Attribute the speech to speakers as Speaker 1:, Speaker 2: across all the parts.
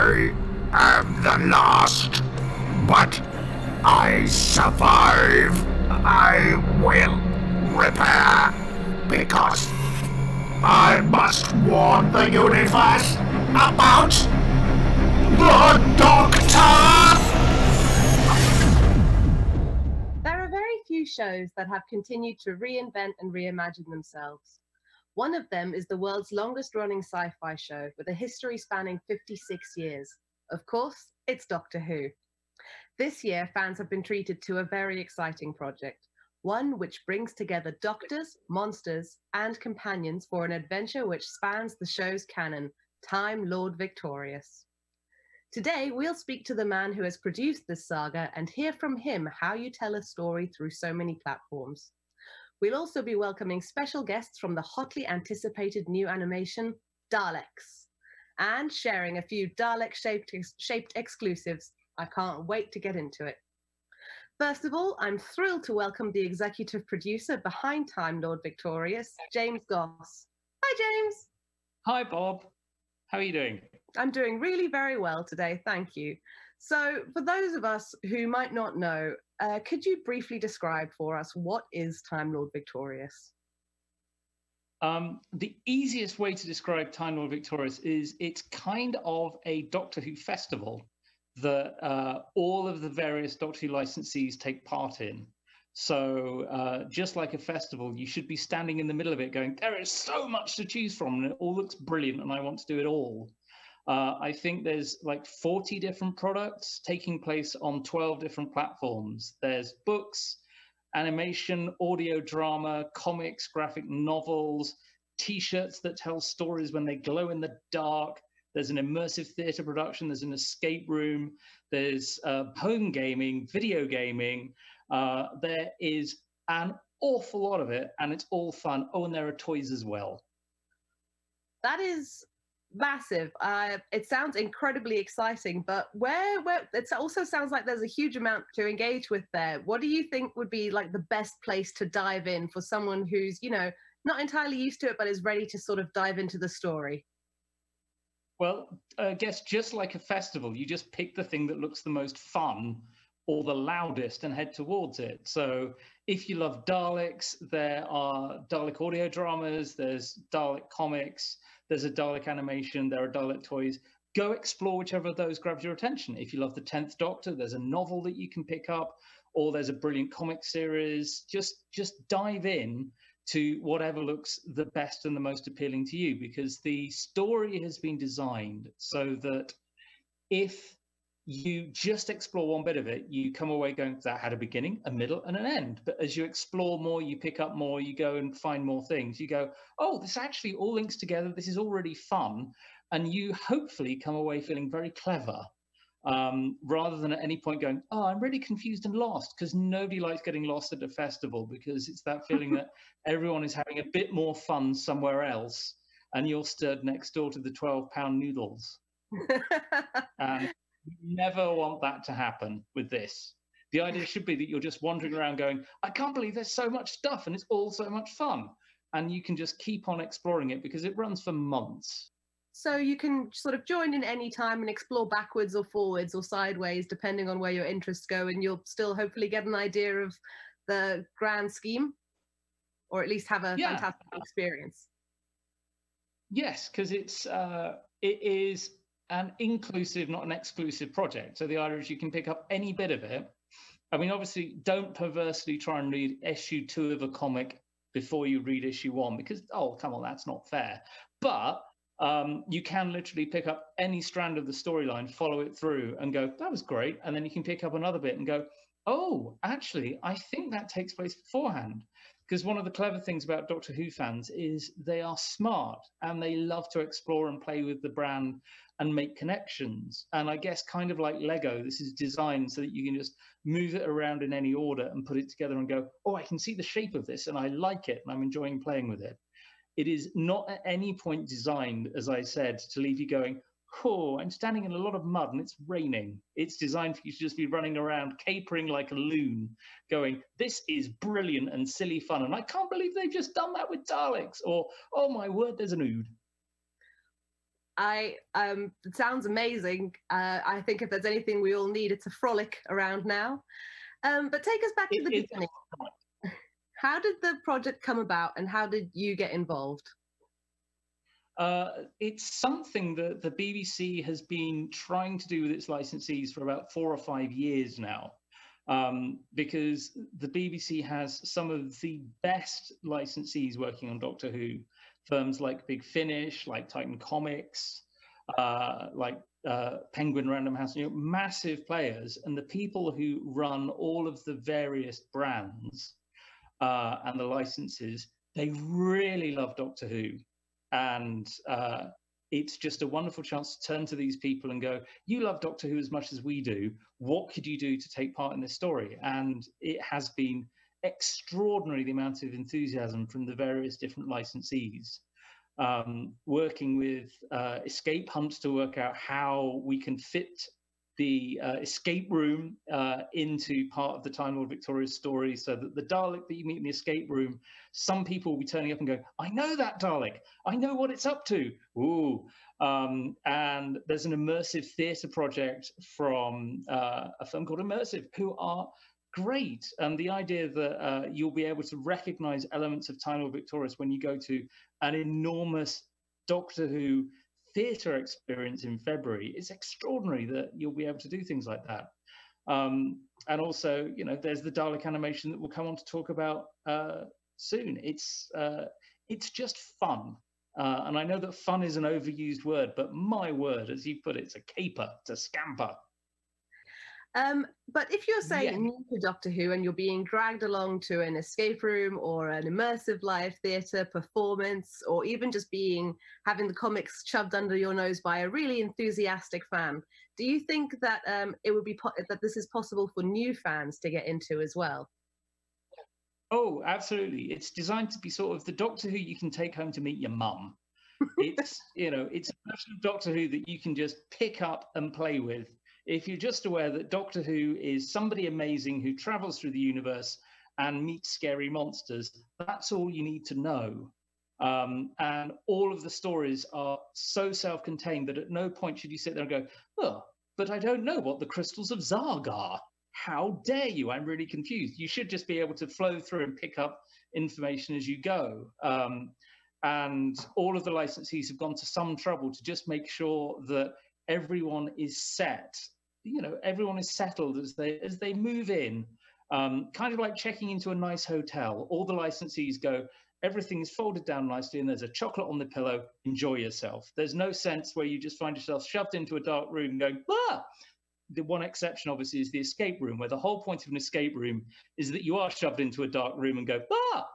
Speaker 1: I am the last, but I survive. I will repair, because I must warn the universe about the Doctor!
Speaker 2: There are very few shows that have continued to reinvent and reimagine themselves. One of them is the world's longest-running sci-fi show with a history spanning 56 years. Of course, it's Doctor Who. This year, fans have been treated to a very exciting project, one which brings together doctors, monsters, and companions for an adventure which spans the show's canon, Time Lord Victorious. Today, we'll speak to the man who has produced this saga and hear from him how you tell a story through so many platforms. We'll also be welcoming special guests from the hotly anticipated new animation, Daleks, and sharing a few Dalek-shaped exclusives. I can't wait to get into it. First of all, I'm thrilled to welcome the executive producer behind Time Lord Victorious, James Goss. Hi, James.
Speaker 3: Hi, Bob. How are you doing?
Speaker 2: I'm doing really very well today, thank you. So, for those of us who might not know, could you briefly describe for us what is Time Lord Victorious?
Speaker 3: The easiest way to describe Time Lord Victorious is it's kind of a Doctor Who festival that all of the various Doctor Who licensees take part in. So just like a festival, you should be standing in the middle of it going, there is so much to choose from and it all looks brilliant and I want to do it all. I think there's like 40 different products taking place on 12 different platforms. There's books, animation, audio drama, comics, graphic novels, t-shirts that tell stories when they glow in the dark. There's an immersive theatre production, there's an escape room, there's home gaming, video gaming. There is an awful lot of it and it's all fun. Oh, and there are toys as well.
Speaker 2: That is massive. It sounds incredibly exciting, but where it also sounds like there's a huge amount to engage with there. What do you think would be like the best place to dive in for someone who's, you know, not entirely used to it, but is ready to sort of dive into the story?
Speaker 3: Well, I guess just like a festival, you just pick the thing that looks the most fun or the loudest and head towards it. So if you love Daleks, there are Dalek audio dramas, there's Dalek comics, there's a Dalek animation, there are Dalek toys. Go explore whichever of those grabs your attention. If you love the 10th Doctor, there's a novel that you can pick up, or there's a brilliant comic series. Just dive in to whatever looks the best and the most appealing to you, because the story has been designed so that if you just explore one bit of it, you come away going, that had a beginning, a middle, and an end. But as you explore more, you pick up more, you go and find more things. You go, oh, this actually all links together. This is already fun. And you hopefully come away feeling very clever, rather than at any point going, oh, I'm really confused and lost, because nobody likes getting lost at a festival, because it's that feeling that everyone is having a bit more fun somewhere else, and you're stood next door to the 12-pound noodles. And you never want that to happen with this. The idea should be that you're just wandering around going, I can't believe there's so much stuff and it's all so much fun. And you can just keep on exploring it because it runs for months.
Speaker 2: So you can sort of join in any time and explore backwards or forwards or sideways, depending on where your interests go, and you'll still hopefully get an idea of the grand scheme, or at least have a fantastic experience.
Speaker 3: Yes, because it is an inclusive, not an exclusive project. So the idea is you can pick up any bit of it. I mean, obviously, don't perversely try and read issue 2 of a comic before you read issue 1, because, oh, come on, that's not fair. But you can literally pick up any strand of the storyline, follow it through and go, that was great. And then you can pick up another bit and go, oh, actually, I think that takes place beforehand. Because one of the clever things about Doctor Who fans is they are smart and they love to explore and play with the brand and make connections. And I guess kind of like Lego, this is designed so that you can just move it around in any order and put it together and go, oh, I can see the shape of this and I like it and I'm enjoying playing with it. It is not at any point designed, as I said, to leave you going, oh, I'm standing in a lot of mud and it's raining. It's designed for you to just be running around, capering like a loon, going, this is brilliant and silly fun. And I can't believe they've just done that with Daleks. Or, oh my word, there's an Ood.
Speaker 2: It sounds amazing. I think if there's anything we all need, it's a frolic around now. But take us back to the beginning. How did the project come about, and how did you get involved?
Speaker 3: It's something that the BBC has been trying to do with its licensees for about 4 or 5 years now, because the BBC has some of the best licensees working on Doctor Who. Firms like Big Finish, like Titan Comics, like Penguin Random House, massive players, and the people who run all of the various brands and the licenses, they really love Doctor Who. And it's just a wonderful chance to turn to these people and go, you love Doctor Who as much as we do. What could you do to take part in this story? And it has been extraordinary, the amount of enthusiasm from the various different licensees, working with Escape Hunt to work out how we can fit the escape room into part of the Time Lord Victoria's story, so that the Dalek that you meet in the escape room, some people will be turning up and go, I know that Dalek, I know what it's up to. Ooh. And there's an immersive theatre project from a film called Immersive, who are great. And the idea that you'll be able to recognize elements of Time Lord Victorious when you go to an enormous Doctor Who theatre experience in February, it's extraordinary that you'll be able to do things like that. And also, there's the Dalek animation that we'll come on to talk about soon. It's just fun. And I know that fun is an overused word, but my word, as you put it, it's a caper, it's a scamper.
Speaker 2: But if you're saying new to Doctor Who and you're being dragged along to an escape room or an immersive live theatre performance, or even just having the comics shoved under your nose by a really enthusiastic fan, do you think that it would be that this is possible for new fans to get into as well?
Speaker 3: Oh, absolutely. It's designed to be sort of the Doctor Who you can take home to meet your mum. It's it's a version of Doctor Who that you can just pick up and play with. If you're just aware that Doctor Who is somebody amazing who travels through the universe and meets scary monsters, that's all you need to know. And all of the stories are so self-contained that at no point should you sit there and go, oh, but I don't know what the crystals of Zarg are. How dare you? I'm really confused. You should just be able to flow through and pick up information as you go. And all of the licensees have gone to some trouble to just make sure that everyone is set. Everyone is settled as they move in, kind of like checking into a nice hotel. All the licensees go, everything is folded down nicely and there's a chocolate on the pillow, enjoy yourself. There's no sense where you just find yourself shoved into a dark room and going, ah! The one exception, obviously, is the escape room, where the whole point of an escape room is that you are shoved into a dark room and go, ah!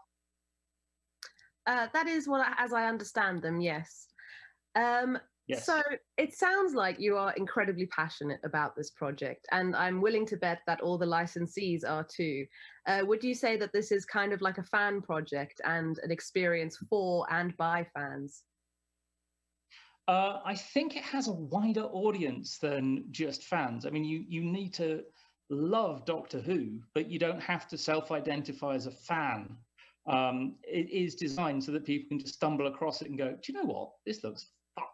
Speaker 2: That is as I understand them, yes.
Speaker 3: Yes.
Speaker 2: So it sounds like you are incredibly passionate about this project, and I'm willing to bet that all the licensees are too. Would you say that this is kind of like a fan project and an experience for and by fans?
Speaker 3: I think it has a wider audience than just fans. I mean, you need to love Doctor Who, but you don't have to self-identify as a fan. It is designed so that people can just stumble across it and go, do you know what? This looks fun.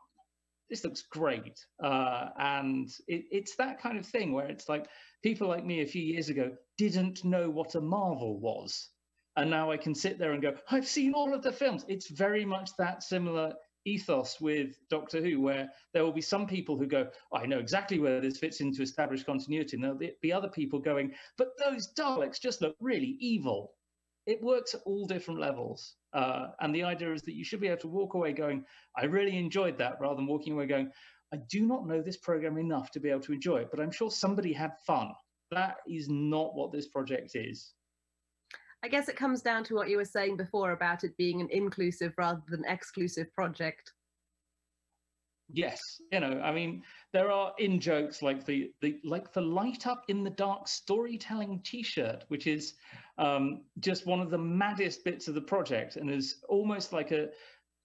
Speaker 3: This looks great. And it's that kind of thing where it's like people like me a few years ago didn't know what a Marvel was. And now I can sit there and go, I've seen all of the films. It's very much that similar ethos with Doctor Who, where there will be some people who go, oh, I know exactly where this fits into established continuity. And there'll be other people going, but those Daleks just look really evil. It works at all different levels. And the idea is that you should be able to walk away going, I really enjoyed that, rather than walking away going, I do not know this program enough to be able to enjoy it, but I'm sure somebody had fun. That is not what this project is.
Speaker 2: I guess it comes down to what you were saying before about it being an inclusive rather than exclusive project.
Speaker 3: Yes, I mean, there are in-jokes like the light up in the dark storytelling T-shirt, which is just one of the maddest bits of the project, and is almost like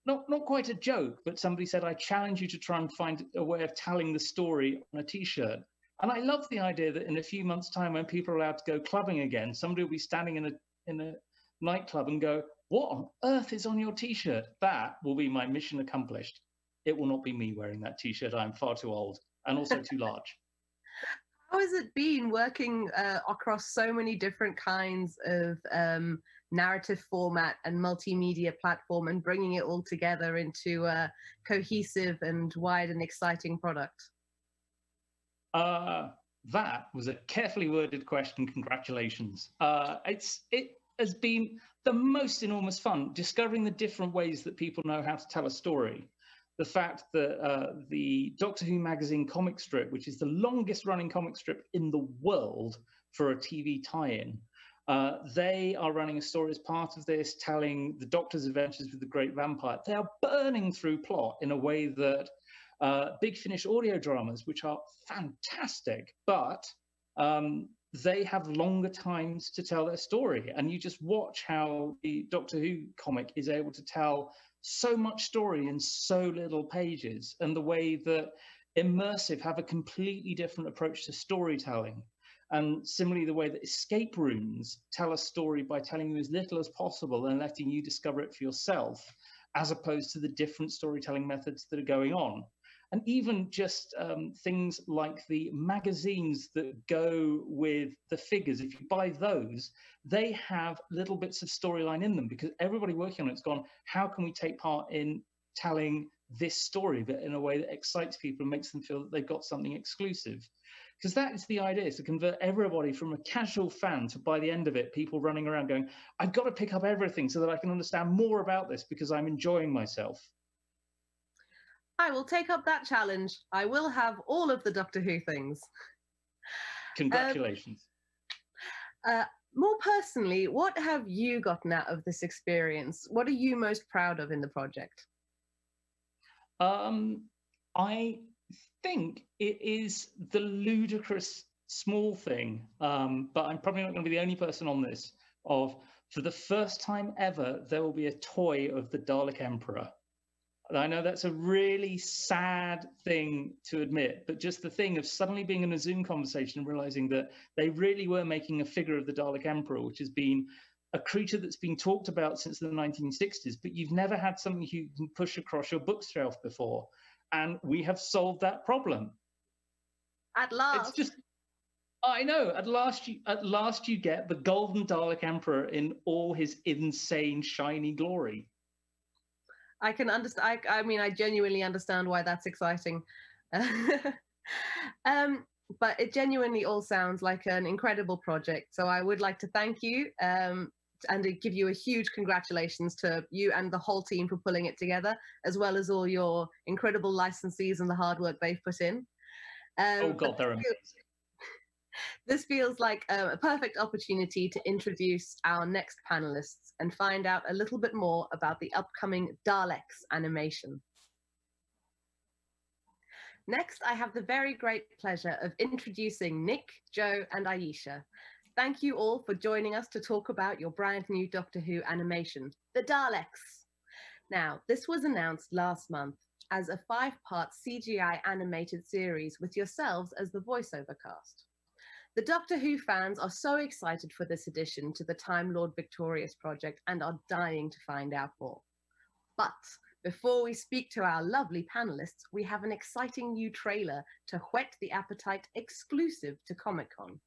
Speaker 3: not quite a joke, but somebody said, I challenge you to try and find a way of telling the story on a T-shirt. And I love the idea that in a few months' time, when people are allowed to go clubbing again, somebody will be standing in a nightclub and go, what on earth is on your T-shirt? That will be my mission accomplished. it will not be me wearing that T-shirt. I'm far too old and also too large.
Speaker 2: How has it been working across so many different kinds of narrative format and multimedia platform and bringing it all together into a cohesive and wide and exciting product?
Speaker 3: That was a carefully worded question. Congratulations. It has been the most enormous fun discovering the different ways that people know how to tell a story. The fact that the Doctor Who magazine comic strip, which is the longest running comic strip in the world for a TV tie-in, they are running a story as part of this, telling the Doctor's adventures with the Great Vampire. They are burning through plot in a way that Big Finish audio dramas, which are fantastic, but they have longer times to tell their story. And you just watch how the Doctor Who comic is able to tell so much story in so little pages, and the way that Immersive have a completely different approach to storytelling. And similarly, the way that escape rooms tell a story by telling you as little as possible and letting you discover it for yourself, as opposed to the different storytelling methods that are going on. And even just things like the magazines that go with the figures, if you buy those, they have little bits of storyline in them, because everybody working on it's gone, how can we take part in telling this story, but in a way that excites people and makes them feel that they've got something exclusive? Because that is the idea, is to convert everybody from a casual fan to, by the end of it, people running around going, I've got to pick up everything so that I can understand more about this because I'm enjoying myself.
Speaker 2: I will take up that challenge. I will have all of the Doctor Who things.
Speaker 3: Congratulations.
Speaker 2: More personally, what have you gotten out of this experience? What are you most proud of in the project?
Speaker 3: I think it is the ludicrous small thing, but I'm probably not going to be the only person on this, of for the first time ever, there will be a toy of the Dalek Emperor. I know that's a really sad thing to admit, but just the thing of suddenly being in a Zoom conversation and realizing that they really were making a figure of the Dalek Emperor, which has been a creature that's been talked about since the 1960s, but you've never had something you can push across your bookshelf before. And we have solved that problem.
Speaker 2: At last.
Speaker 3: It's just, I know, at last you get the Golden Dalek Emperor in all his insane, shiny glory.
Speaker 2: I can understand. I mean, I genuinely understand why that's exciting. But it genuinely all sounds like an incredible project. So I would like to thank you and to give you a huge congratulations to you and the whole team for pulling it together, as well as all your incredible licensees and the hard work they've put in.
Speaker 3: Oh God, they're amazing.
Speaker 2: This feels like a perfect opportunity to introduce our next panelists and find out a little bit more about the upcoming Daleks animation. Next, I have the very great pleasure of introducing Nick, Joe, and Aisha. Thank you all for joining us to talk about your brand new Doctor Who animation, The Daleks. Now, this was announced last month as a 5-part CGI animated series with yourselves as the voiceover cast. The Doctor Who fans are so excited for this addition to the Time Lord Victorious project and are dying to find out more. But before we speak to our lovely panelists, we have an exciting new trailer to whet the appetite exclusive to Comic-Con.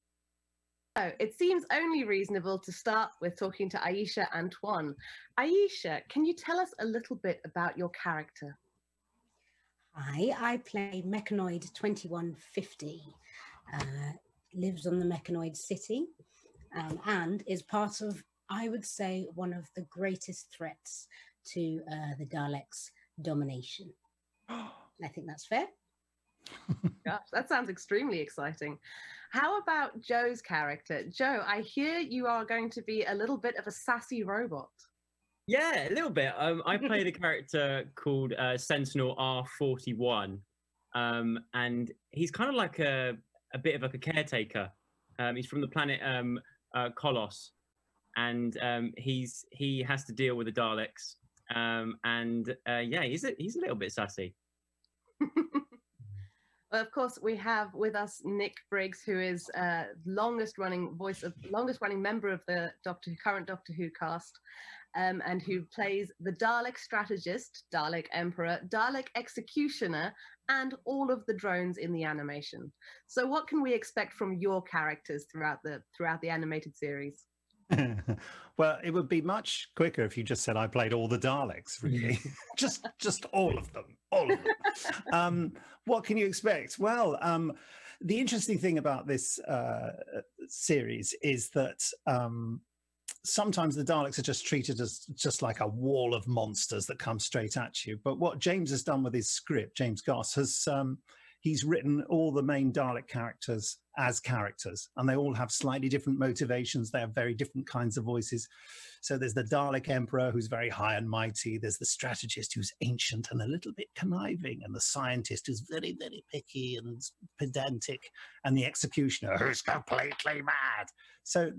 Speaker 2: So it seems only reasonable to start with talking to Aisha Antoine. Aisha, can you tell us a little bit about your character?
Speaker 4: Hi, I play Mechanoid 2150. Lives on the Mechanoid City and is part of, I would say, one of the greatest threats to the Daleks' domination. I think that's fair.
Speaker 2: Gosh, that sounds extremely exciting. How about Joe's character? Joe, I hear you are going to be a little bit of a sassy robot.
Speaker 5: Yeah, a little bit. I played a character called Sentinel R41, and he's kind of like a bit of like a caretaker. He's from the planet Kolos, and he has to deal with the Daleks. Yeah, he's a little bit sassy.
Speaker 2: Well, of course, we have with us Nick Briggs, who is longest running member of the current Doctor Who cast. and who plays the Dalek strategist, Dalek Emperor, Dalek executioner, and all of the drones in the animation. So what can we expect from your characters throughout the animated series?
Speaker 6: Well, it would be much quicker if you just said I played all the Daleks, really. just all of them, all of them. What can you expect? Well, the interesting thing about this series is that sometimes the Daleks are just treated as just like a wall of monsters that come straight at you. But what James has done with his script, James Goss, has he's written all the main Dalek characters as characters, and they all have slightly different motivations. They have very different kinds of voices. So there's the Dalek Emperor, who's very high and mighty. There's the strategist, who's ancient and a little bit conniving, and the scientist, who's very, very picky and pedantic, and the executioner, who's completely mad. So,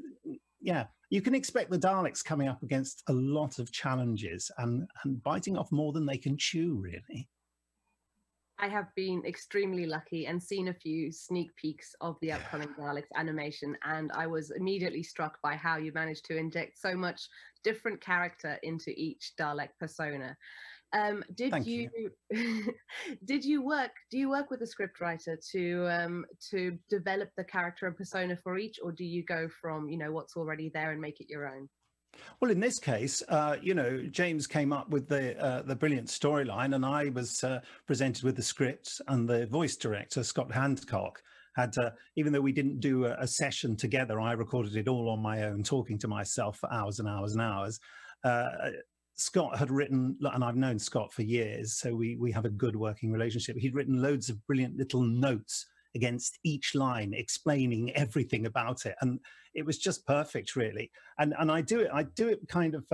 Speaker 6: yeah, you can expect the Daleks coming up against a lot of challenges and biting off more than they can chew, really.
Speaker 2: I have been extremely lucky and seen a few sneak peeks of the upcoming Daleks animation, and I was immediately struck by how you managed to inject so much different character into each Dalek persona. Do you work with a scriptwriter to develop the character and persona for each, or do you go from, you know, what's already there and make it your own?
Speaker 6: Well, in this case, you know, James came up with the brilliant storyline, and I was presented with the script, and the voice director, Scott Handcock, had, even though we didn't do a session together, I recorded it all on my own, talking to myself for hours and hours and hours. Scott had written, and I've known Scott for years, so we have a good working relationship. He'd written loads of brilliant little notes against each line, explaining everything about it, and it was just perfect, really. And I do it kind of.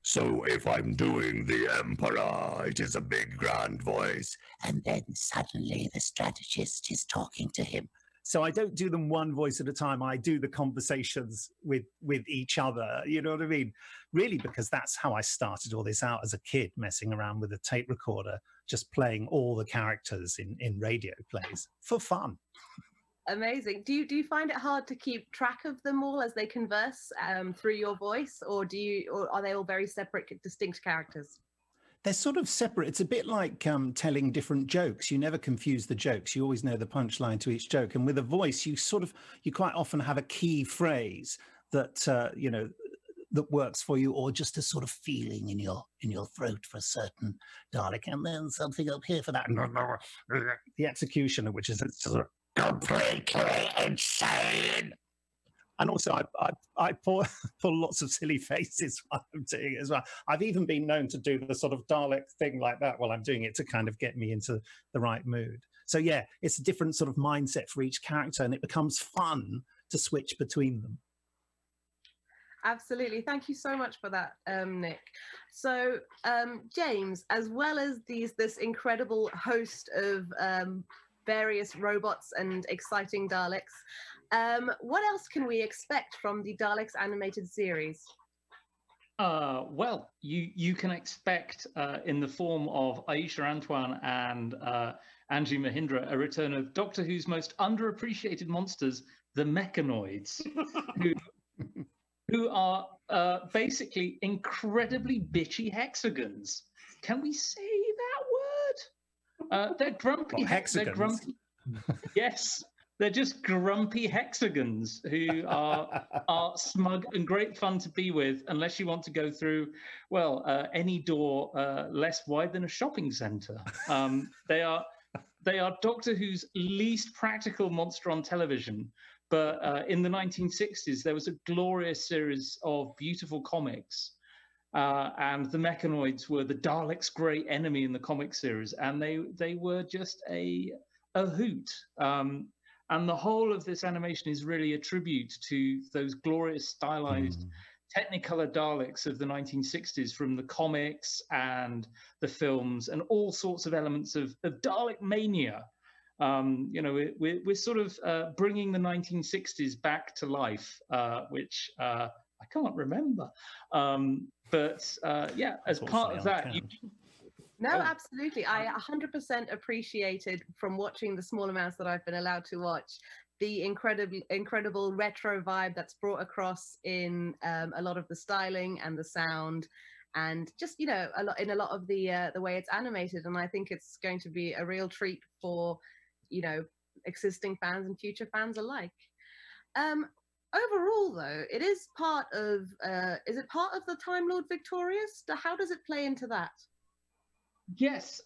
Speaker 1: So if I'm doing the Emperor, it is a big, grand voice, and then suddenly the strategist is talking to him.
Speaker 6: So I don't do them one voice at a time. I do the conversations with each other. You know what I mean? Really, because that's how I started all this out as a kid, messing around with a tape recorder, just playing all the characters in radio plays for fun.
Speaker 2: Amazing. Do you find it hard to keep track of them all as they converse through your voice, or are they all very separate, distinct characters?
Speaker 6: They're sort of separate. It's a bit like telling different jokes. You never confuse the jokes. You always know the punchline to each joke. And with a voice, you quite often have a key phrase that you know, that works for you, or just a sort of feeling in your throat for a certain Dalek, and then something up here for that. The executioner, which is
Speaker 1: Completely insane.
Speaker 6: And also, I pull lots of silly faces while I'm doing it as well. I've even been known to do the sort of Dalek thing like that while I'm doing it to kind of get me into the right mood. So yeah, it's a different sort of mindset for each character, and it becomes fun to switch between them.
Speaker 2: Absolutely. Thank you so much for that, Nick. So, James, as well as this incredible host of various robots and exciting Daleks, what else can we expect from the Daleks animated series?
Speaker 3: Well, you can expect in the form of Aisha Antoine and Angie Mahindra a return of Doctor Who's most underappreciated monsters, the Mechanoids, who are basically incredibly bitchy hexagons. Can we say that word? They're grumpy.
Speaker 6: Hexagons.
Speaker 3: They're grumpy. Yes, they're just grumpy hexagons who are smug and great fun to be with, unless you want to go through, well, any door less wide than a shopping centre. They are Doctor Who's least practical monster on television. But in the 1960s, there was a glorious series of beautiful comics. And the Mechanoids were the Daleks' great enemy in the comic series. And they were just a hoot. And the whole of this animation is really a tribute to those glorious stylized Technicolor Daleks of the 1960s from the comics and the films and all sorts of elements of Dalek mania. You know, we're sort of bringing the 1960s back to life, which I can't remember. But yeah, as part of that,
Speaker 2: No, absolutely. I 100% appreciated from watching the small amounts that I've been allowed to watch the incredible retro vibe that's brought across in a lot of the styling and the sound, and just in a lot of the way it's animated. And I think it's going to be a real treat for existing fans and future fans alike. Overall, though, it is part of is it part of the Time Lord Victorious? How does it play into that?
Speaker 3: Yes,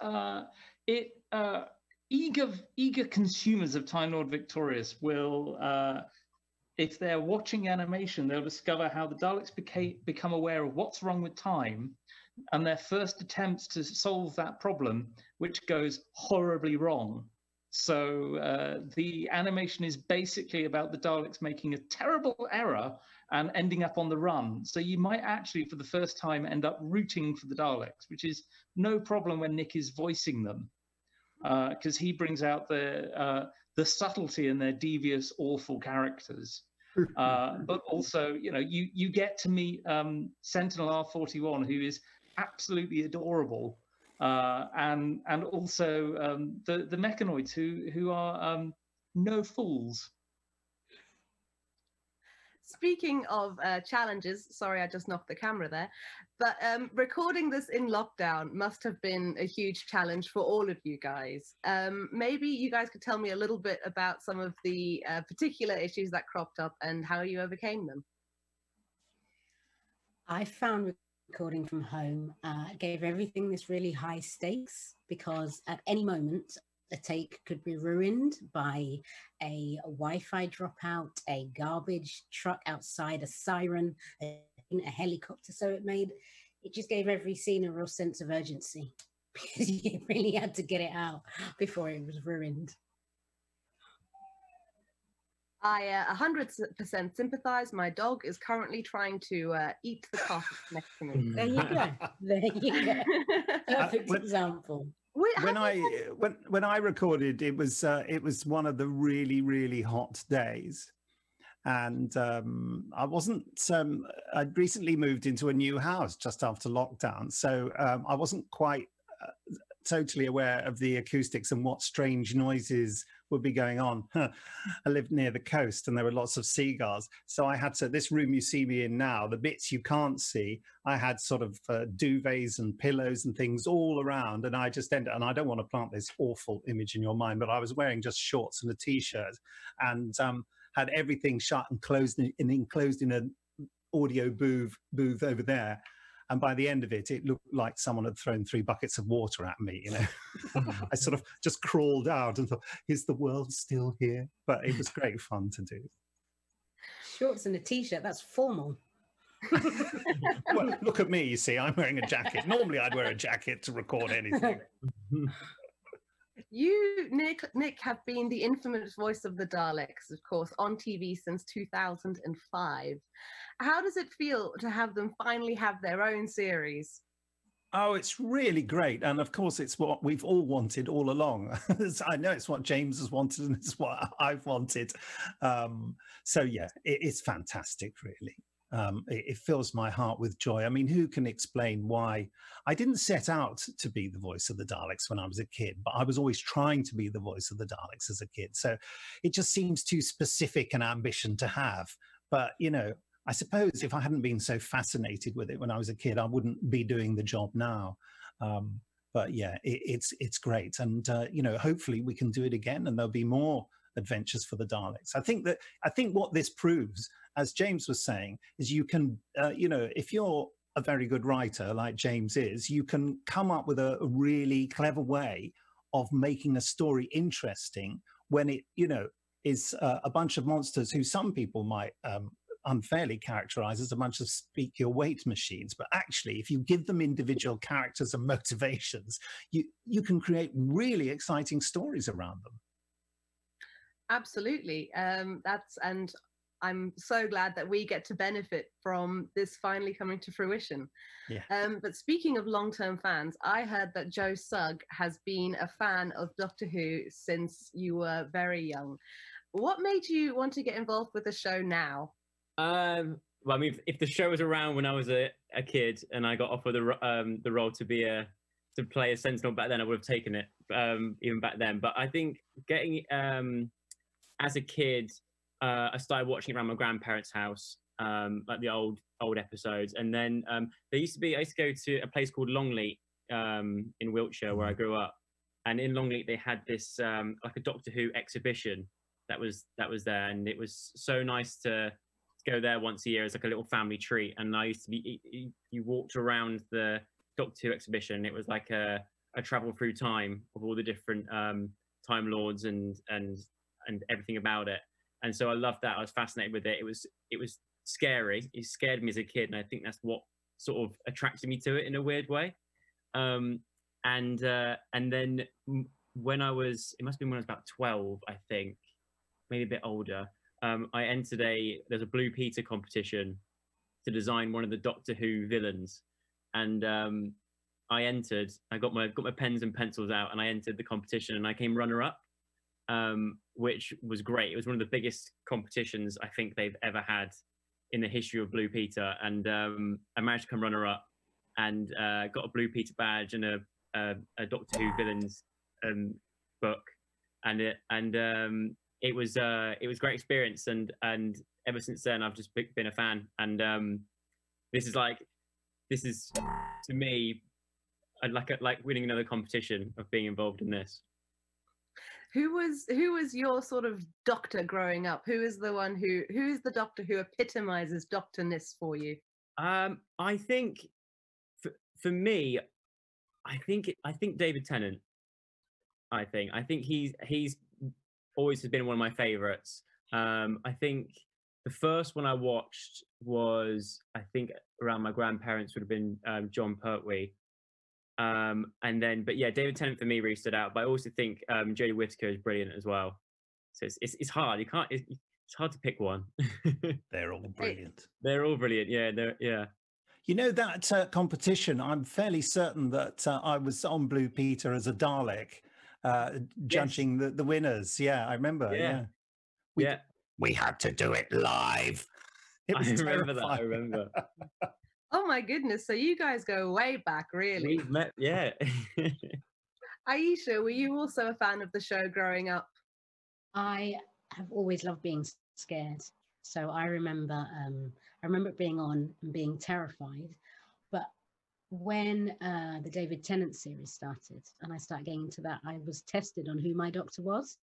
Speaker 3: eager consumers of Time Lord Victorious will, if they're watching animation, they'll discover how the Daleks become aware of what's wrong with time, and their first attempts to solve that problem, which goes horribly wrong. So the animation is basically about the Daleks making a terrible error and ending up on the run. So you might actually, for the first time, end up rooting for the Daleks, which is no problem when Nick is voicing them, because he brings out the subtlety in their devious, awful characters. But also, you get to meet Sentinel R41, who is absolutely adorable, and also the mechanoids who are no fools.
Speaker 2: Speaking of challenges, sorry, I just knocked the camera there, but recording this in lockdown must have been a huge challenge for all of you guys. Maybe you guys could tell me a little bit about some of the particular issues that cropped up and how you overcame them.
Speaker 4: I found recording from home gave everything this really high stakes, because at any moment a take could be ruined by a Wi-Fi dropout, a garbage truck outside, a siren, a helicopter. So it just gave every scene a real sense of urgency, because you really had to get it out before it was ruined.
Speaker 2: I 100% sympathise. My dog is currently trying to eat the carpet next to me.
Speaker 4: There you go. There you go. Perfect example.
Speaker 6: When I recorded, it was one of the really, really hot days, and I wasn't. I'd recently moved into a new house just after lockdown, so I wasn't quite totally aware of the acoustics and what strange noises would be going on. I lived near the coast and there were lots of seagulls. So I had to, this room you see me in now, the bits you can't see, I had sort of duvets and pillows and things all around. And I just ended, and I don't want to plant this awful image in your mind, but I was wearing just shorts and a t-shirt and had everything shut and closed and enclosed in an audio booth over there. And by the end of it, it looked like someone had thrown 3 buckets of water at me, I sort of just crawled out and thought, is the world still here? But it was great fun to do.
Speaker 4: Shorts and a t-shirt, that's formal.
Speaker 6: Well, look at me, you see, I'm wearing a jacket. Normally I'd wear a jacket to record anything.
Speaker 2: You, Nick, have been the infamous voice of the Daleks, of course, on TV since 2005. How does it feel to have them finally have their own series?
Speaker 6: Oh, it's really great. And of course, it's what we've all wanted all along. I know it's what James has wanted and it's what I've wanted. So, yeah, it's fantastic, really. It fills my heart with joy. I mean, who can explain why I didn't set out to be the voice of the Daleks when I was a kid, but I was always trying to be the voice of the Daleks as a kid. So it just seems too specific an ambition to have. But, I suppose if I hadn't been so fascinated with it when I was a kid, I wouldn't be doing the job now. But yeah, it's great. And, hopefully we can do it again and there'll be more adventures for the Daleks. I think what this proves, as James was saying, is you can, if you're a very good writer like James is, you can come up with a really clever way of making a story interesting when it, is a bunch of monsters who some people might unfairly characterize as a bunch of speak your weight machines. But actually, if you give them individual characters and motivations, you can create really exciting stories around them.
Speaker 2: Absolutely. And I'm so glad that we get to benefit from this finally coming to fruition.
Speaker 6: Yeah.
Speaker 2: But speaking of long-term fans, I heard that Joe Sugg has been a fan of Doctor Who since you were very young. What made you want to get involved with the show now?
Speaker 5: Well, I mean, if the show was around when I was a kid and I got offered the role to play a Sentinel back then, I would have taken it even back then. But I think getting as a kid, I started watching it around my grandparents' house, like the old episodes. And then I used to go to a place called Longleat in Wiltshire, where I grew up. And in Longleat, they had this like a Doctor Who exhibition that was there, and it was so nice to go there once a year as like a little family treat. And I used to be, you walked around the Doctor Who exhibition. It was like a travel through time of all the different Time Lords and everything about it. And so I loved that. I was fascinated with it. It was scary. It scared me as a kid, and I think that's what sort of attracted me to it in a weird way. And then when it must have been when I was about 12, I think, maybe a bit older. I entered there's a Blue Peter competition to design one of the Doctor Who villains, and I entered. I got my pens and pencils out, and I entered the competition, and I came runner-up, which was great. It was one of the biggest competitions I think they've ever had in the history of Blue Peter, and I managed to come runner-up, and got a Blue Peter badge and a Doctor Who villains book, and it was a great experience, and ever since then I've just been a fan. And this is to me like winning another competition of being involved in this.
Speaker 2: Who was your sort of doctor growing up? Who is the one who is the Doctor who epitomizes doctorness for you?
Speaker 5: I think for me, I think David Tennant. I think he's always has been one of my favorites. I think the first one I watched was, I think around my grandparents, would have been John Pertwee. But yeah, David Tennant for me really stood out. But I also think Jodie Whittaker is brilliant as well. So it's hard. It's hard to pick one.
Speaker 6: They're all brilliant.
Speaker 5: They're all brilliant. Yeah.
Speaker 6: You know, that competition, I'm fairly certain that I was on Blue Peter as a Dalek, judging the winners. Yeah, I remember. Yeah.
Speaker 1: We had to do it live.
Speaker 6: It was
Speaker 5: I remember
Speaker 6: terrifying.
Speaker 5: that. I remember.
Speaker 2: Oh my goodness! So you guys go way back, really.
Speaker 5: We've met. Yeah.
Speaker 2: Aisha, were you also a fan of the show growing up?
Speaker 4: I have always loved being scared. So I remember it being on and being terrified. But when the David Tennant series started and I started getting into that, I was tested on who my doctor was.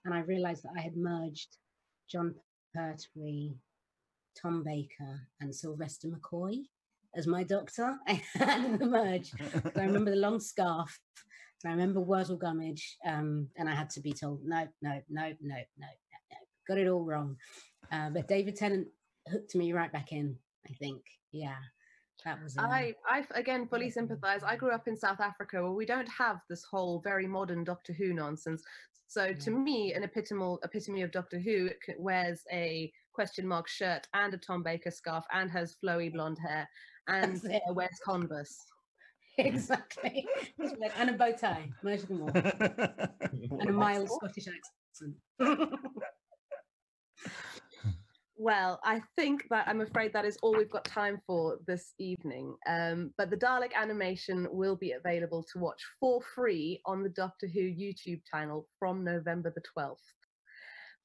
Speaker 4: And I realized that I had merged John Pertwee, Tom Baker, and Sylvester McCoy as my doctor. I had the merge. So I remember the long scarf. I remember Wurzel Gummidge, and I had to be told, no. Got it all wrong. But David Tennant hooked me right back in, I think. Yeah, that was...
Speaker 2: I again fully sympathise. I grew up in South Africa where we don't have this whole very modern Doctor Who nonsense. So to me, an epitome of Doctor Who wears a question mark shirt and a Tom Baker scarf and has flowy blonde hair and wears Converse.
Speaker 4: Exactly. And a bow tie, most of them all. And a mild Scottish accent.
Speaker 2: Well, I think that I'm afraid that is all we've got time for this evening. But the Dalek animation will be available to watch for free on the Doctor Who YouTube channel from November the 12th.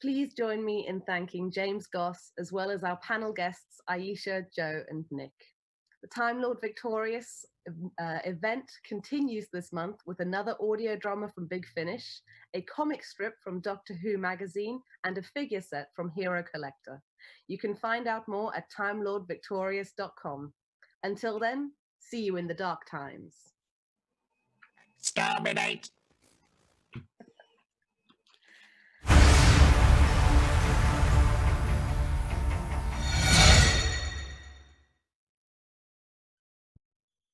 Speaker 2: Please join me in thanking James Goss, as well as our panel guests, Aisha, Joe, and Nick. The Time Lord Victorious event continues this month with another audio drama from Big Finish, a comic strip from Doctor Who magazine, and a figure set from Hero Collector. You can find out more at timelordvictorious.com. Until then, see you in the dark times.
Speaker 1: Exterminate!